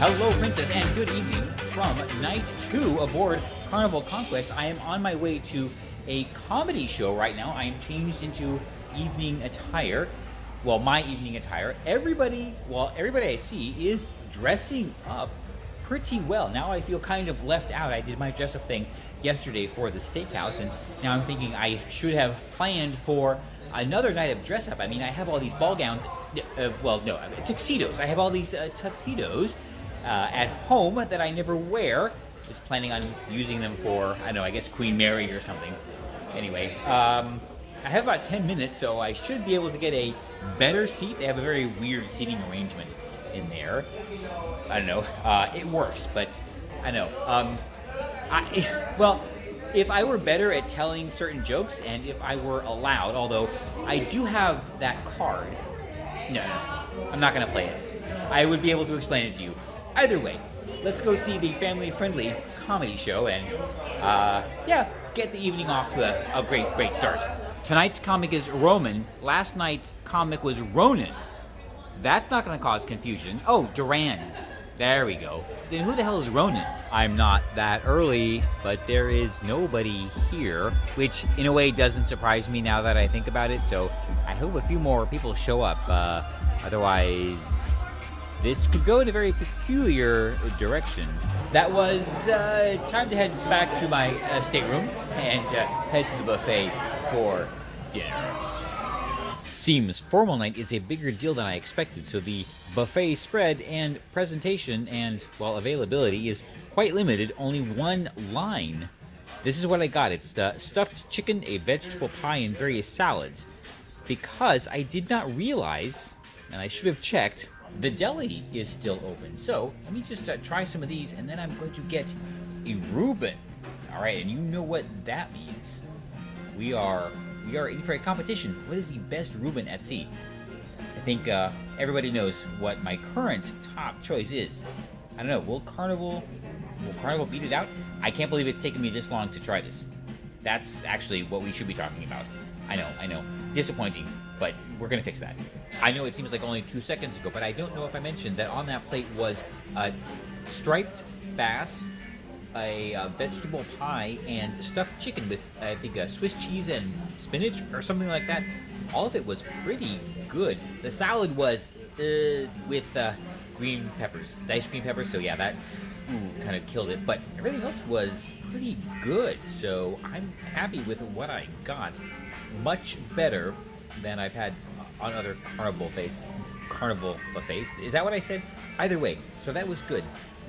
Hello, Princess, and good evening from night 2 aboard Carnival Conquest. I am on my way to a comedy show right now. I am changed into evening attire. Well, my evening attire. Everybody I see is dressing up pretty well. Now I feel kind of left out. I did my dress-up thing yesterday for the steakhouse, and now I'm thinking I should have planned for another night of dress-up. I mean, I have all these ball gowns. Tuxedos. I have all these tuxedos at home that I never wear. Just planning on using them for, I don't know, I guess Queen Mary or something. Anyway, I have about 10 minutes, so I should be able to get a better seat. They have a very weird seating arrangement in there. I don't know. It works, but I know. Well, if I were better at telling certain jokes, and if I were allowed, although I do have that card. No, I'm not going to play it. I would be able to explain it to you. Either way, let's go see the family-friendly comedy show and, get the evening off to a great start. Tonight's comic is Roman. Last night's comic was Ronan. That's not going to cause confusion. Oh, Duran. There we go. Then who the hell is Ronan? I'm not that early, but there is nobody here, which in a way doesn't surprise me now that I think about it, so I hope a few more people show up. Otherwise, this could go in a very peculiar direction. That was time to head back to my stateroom and head to the buffet for dinner. Seems formal night is a bigger deal than I expected, so the buffet spread and presentation and, well, availability is quite limited. Only one line. This is what I got. It's the stuffed chicken, a vegetable pie, and various salads. Because I did not realize, and I should have checked, the deli is still open. So let me just try some of these, and then I'm going to get a Ruben. All right, and you know what that means. We are in for a competition. What is the best Ruben at sea? I think everybody knows what my current top choice is. I don't know. Will Carnival beat it out? I can't believe it's taken me this long to try this. That's actually what we should be talking about. I know. Disappointing, but we're gonna fix that. I know it seems like only 2 seconds ago, but I don't know if I mentioned that on that plate was a striped bass, a vegetable pie, and stuffed chicken with, I think, Swiss cheese and spinach or something like that. All of it was pretty good. The salad was with green peppers, diced green peppers, so yeah, that kind of killed it. But everything else was pretty good, so I'm happy with what I got. Much better than I've had on other carnival buffets. Is that what I said? Either way, so that was good.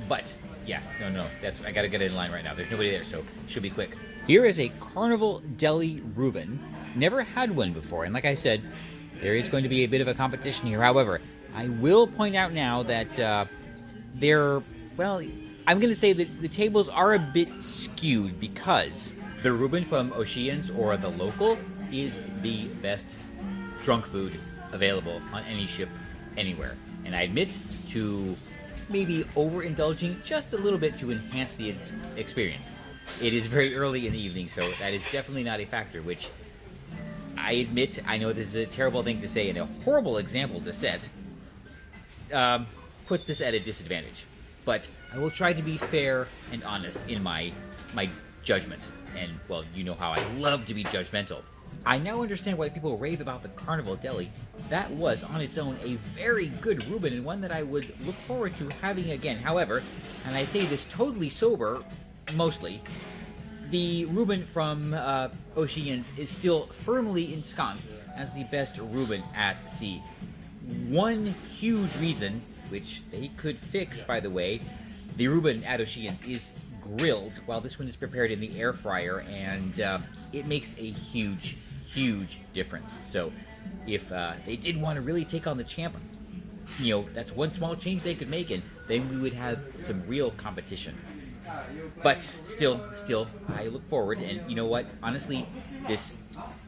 But yeah, no, I gotta get in line right now. There's nobody there, so should be quick. Here is a Carnival Deli Ruben. Never had one before, and like I said, there is going to be a bit of a competition here. However, I will point out now that I'm going to say that the tables are a bit skewed because the Ruben from Oceans or the local is the best drunk food available on any ship anywhere. And I admit to maybe overindulging just a little bit to enhance the experience. It is very early in the evening, so that is definitely not a factor, which I admit, I know this is a terrible thing to say and a horrible example to set, puts this at a disadvantage. But I will try to be fair and honest in my judgment. And, well, you know how I love to be judgmental. I now understand why people rave about the Carnival Deli. That was, on its own, a very good Ruben and one that I would look forward to having again. However, and I say this totally sober, mostly, the Ruben from Oceans is still firmly ensconced as the best Ruben at sea. One huge reason, which they could fix, by the way, the Ruben at Oceans is grilled, while this one is prepared in the air fryer, and it makes a huge difference. So if they did want to really take on the champ, that's one small change they could make, and then we would have some real competition. But still, I look forward, and you know what? Honestly, this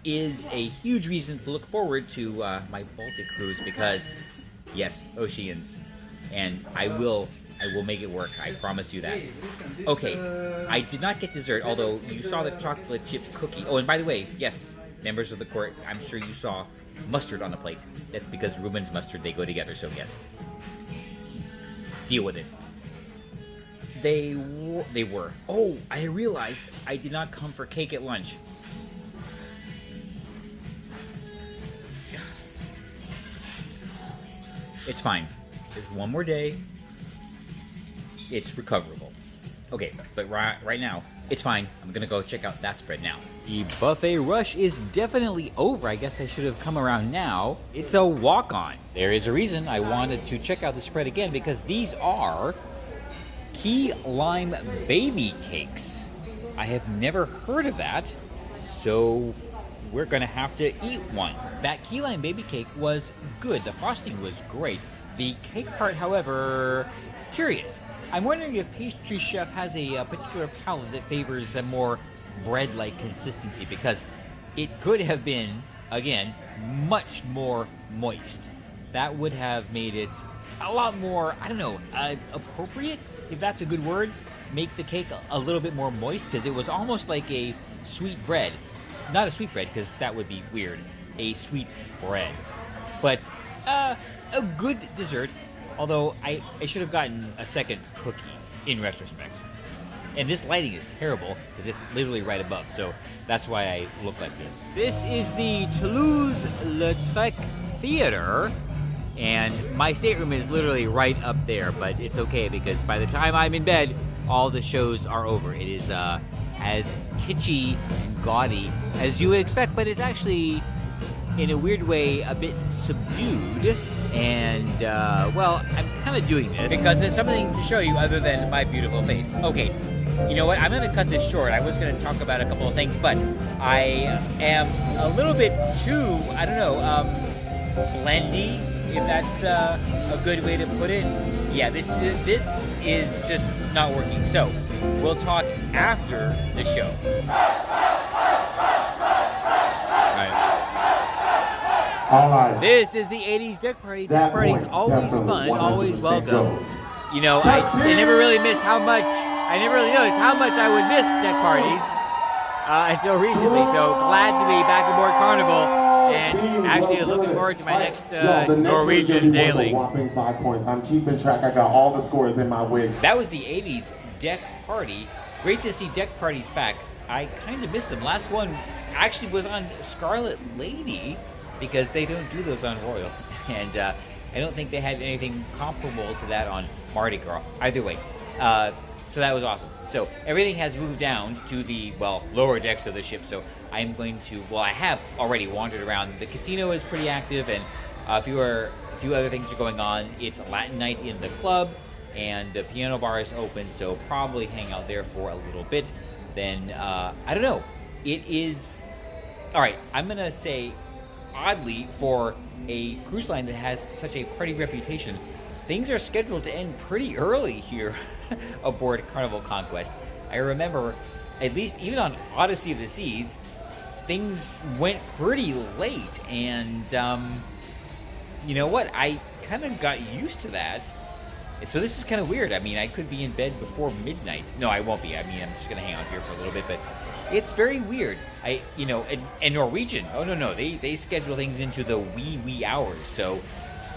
is a huge reason to look forward to my Baltic cruise because, yes, Oceans, and I will make it work. I promise you that. Okay, I did not get dessert, although you saw the chocolate chip cookie. Oh, and by the way, yes, members of the court, I'm sure you saw mustard on the plate. That's because Ruben's mustard, they go together, so yes. Deal with it. They were. Oh, I realized I did not come for cake at lunch. It's fine. There's one more day. It's recoverable. Okay, but right now, it's fine. I'm gonna go check out that spread now. The buffet rush is definitely over. I guess I should have come around now. It's a walk-on. There is a reason I wanted to check out the spread again, because these are key lime baby cakes. I have never heard of that, so we're gonna have to eat one. That key lime baby cake was good. The frosting was great. The cake part, however, curious. I'm wondering if pastry chef has a particular palate that favors a more bread-like consistency, because it could have been, again, much more moist. That would have made it a lot more, I don't know, appropriate, if that's a good word. Make the cake a little bit more moist, because it was almost like a sweet bread. Not a sweet bread, because that would be weird. A sweet bread. But a good dessert. Although I should have gotten a second cookie in retrospect. And this lighting is terrible because it's literally right above, so that's why I look like this. This is the Toulouse-Lautrec Theater, and my stateroom is literally right up there, but it's okay because by the time I'm in bed, all the shows are over. It is as kitschy and gaudy as you would expect, but it's actually, in a weird way, a bit subdued. And, well, I'm kind of doing this because there's something to show you other than my beautiful face. Okay, you know what? I'm going to cut this short. I was going to talk about a couple of things, but I am a little bit too, I don't know, blendy, if that's a good way to put it. Yeah, this is just not working. So, we'll talk after the show. All right. This is the 80s deck party. Deck party's always fun, always welcome. You know, I never really noticed how much I would miss deck parties until recently. So glad to be back aboard Carnival, and actually looking forward to my next Norwegian sailing. Whopping 5 points. I'm keeping track. I got all the scores in my wig. That was the 80s deck party. Great to see deck parties back. I kind of missed them. Last one actually was on Scarlet Lady, because they don't do those on Royal, and I don't think they had anything comparable to that on Mardi Gras. Either way, so that was awesome. So everything has moved down to the, well, lower decks of the ship, so I'm going to, well, I have already wandered around. The casino is pretty active, and a few other things are going on. It's Latin night in the club, and the piano bar is open, so probably hang out there for a little bit. Then, I don't know. It is, all right, I'm going to say, oddly, for a cruise line that has such a party reputation, things are scheduled to end pretty early here aboard Carnival Conquest. I remember, at least even on Odysee of the Seas, things went pretty late, and you know what? I kind of got used to that. So this is kind of weird. I mean, I could be in bed before midnight. No, I won't be. I mean, I'm just going to hang out here for a little bit, but it's very weird. And Norwegian, oh no, they schedule things into the wee hours. So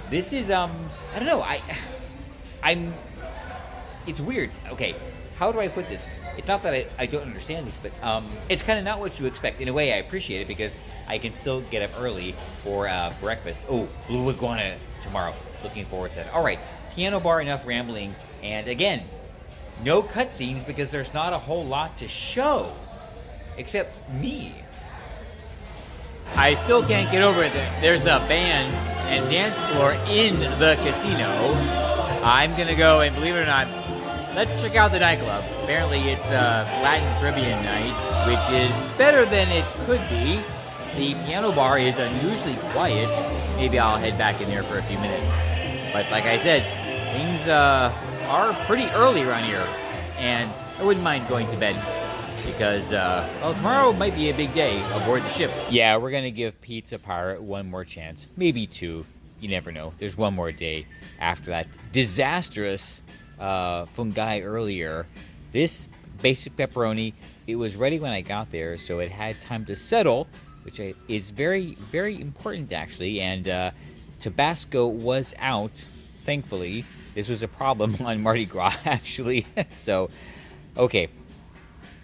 this is, I don't know, it's weird. Okay, how do I put this? It's not that I don't understand this, but it's kind of not what you expect. In a way, I appreciate it because I can still get up early for breakfast. Oh, Blue Iguana tomorrow. Looking forward to that. All right, piano bar, enough rambling. And again, no cutscenes because there's not a whole lot to show. Except me. I still can't get over it. There's a band and dance floor in the casino. I'm gonna go, and believe it or not, let's check out the nightclub. Apparently it's Latin Caribbean night, which is better than it could be. The piano bar is unusually quiet. Maybe I'll head back in there for a few minutes. But like I said, things are pretty early around here, and I wouldn't mind going to bed. Because, well, tomorrow might be a big day aboard the ship. Yeah, we're going to give Pizza Pirate one more chance. Maybe two. You never know. There's one more day after that disastrous fungi earlier. This basic pepperoni, it was ready when I got there, so it had time to settle, which is very, very important, actually. And Tabasco was out. thankfully, this was a problem on Mardi Gras, actually. So, okay.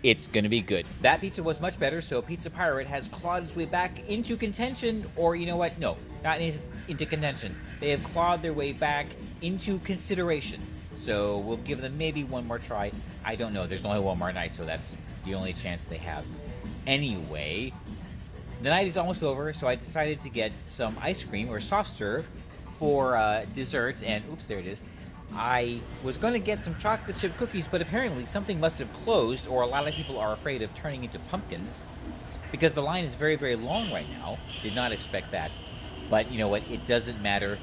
It's gonna be good. That pizza was much better, so Pizza Pirate has clawed its way back into contention, or you know what? No, not into contention. They have clawed their way back into consideration. So we'll give them maybe one more try. I don't know. There's only one more night, so that's the only chance they have. Anyway, the night is almost over, so I decided to get some ice cream or soft serve for dessert, and oops, there it is. I was going to get some chocolate chip cookies, but apparently something must have closed, or a lot of people are afraid of turning into pumpkins, because the line is very, very long right now. Did not expect that. But you know what? It doesn't matter,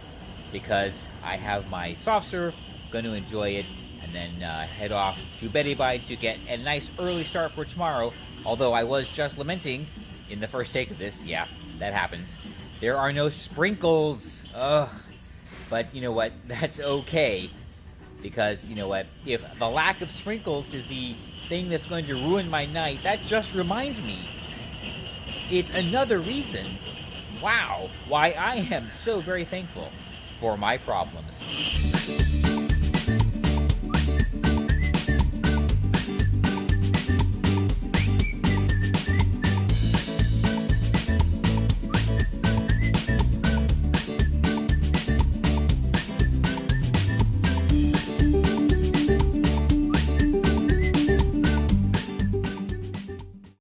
because I have my soft serve, going to enjoy it, and then head off to Betty Bye to get a nice early start for tomorrow. Although I was just lamenting in the first take of this, yeah, that happens. There are no sprinkles. Ugh. But you know what? That's okay. Because, you know what? If the lack of sprinkles is the thing that's going to ruin my night, that just reminds me. It's another reason, wow, why I am so very thankful for my problems.